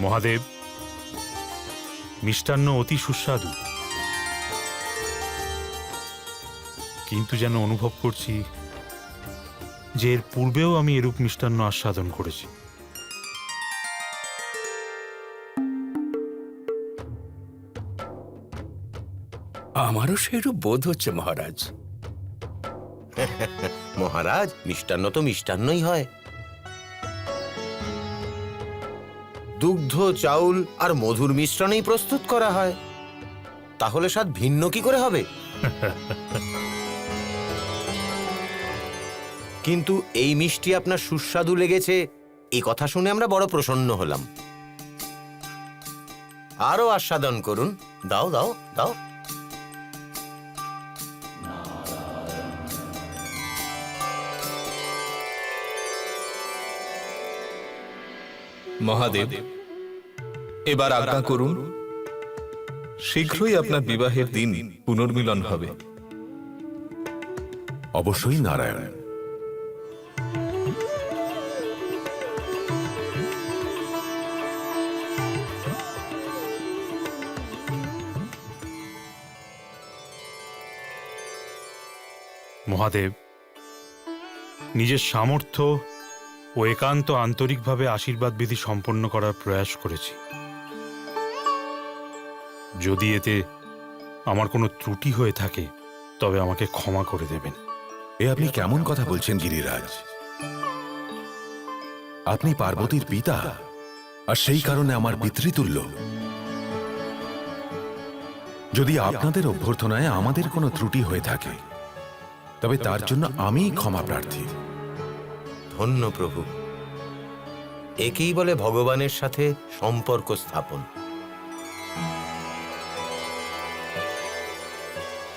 মহাদেব, মিষ্টান্ন অতি সুস্বাদু, কিন্তু যেন অনুভব করছি যে এর পূর্বেও আমি এরূপ মিষ্টান্ন আস্বাদন করেছি। আমারও সেরূপ বোধ হচ্ছে মহারাজ। মহারাজ, মিষ্টান্ন তো মিষ্টান্নই হয়। দুগ্ধ, চাউল আর মধুর মিশ্রণেই প্রস্তুত করা হয়, তাহলে স্বাদ ভিন্ন কি করে হবে? কিন্তু এই মিষ্টি আপনার সুস্বাদু লেগেছে, এই কথা শুনে আমরা বড় প্রসন্ন হলাম। আরো আস্বাদন করুন, দাও দাও দাও। মহাদেব, এবার আজ্ঞা করুন, শীঘ্রই আপনার বিবাহের দিন পুনর্মিলন হবে। অবশ্যই নারায়ণ। মহাদেব, নিজের সামর্থ্য ও একান্ত আন্তরিকভাবে আশীর্বাদ বিধি সম্পন্ন করার প্রয়াস করেছি। যদি এতে আমার কোনো ত্রুটি হয়ে থাকে তবে আমাকে ক্ষমা করে দেবেন। এ আপনি কেমন কথা বলছেন গিরিরাজ? আপনি পার্বতীর পিতা, আর সেই কারণে আমার পিতৃতুল্য। যদি আপনাদের অভ্যর্থনায় আমাদের কোনো ত্রুটি হয়ে থাকে তবে তার জন্য আমিই ক্ষমা প্রার্থী। ধন্য প্রভু, একেই বলে ভগবানের সাথে সম্পর্ক স্থাপন।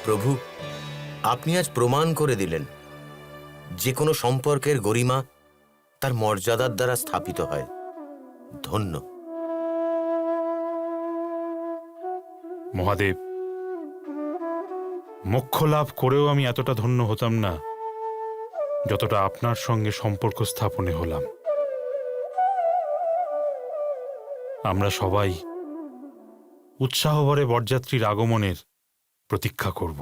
প্রভু, আপনি আজ প্রমাণ করে দিলেন যে কোনো সম্পর্কের গরিমা তার মর্যাদার দ্বারা স্থাপিত হয়। ধন্য। মহাদেব, মোক্ষ লাভ করেও আমি এতটা ধন্য হতাম না যতটা আপনার সঙ্গে সম্পর্ক স্থাপনে হলাম। আমরা সবাই উৎসাহভরে বরযাত্রীর আগমনের প্রতীক্ষা করব।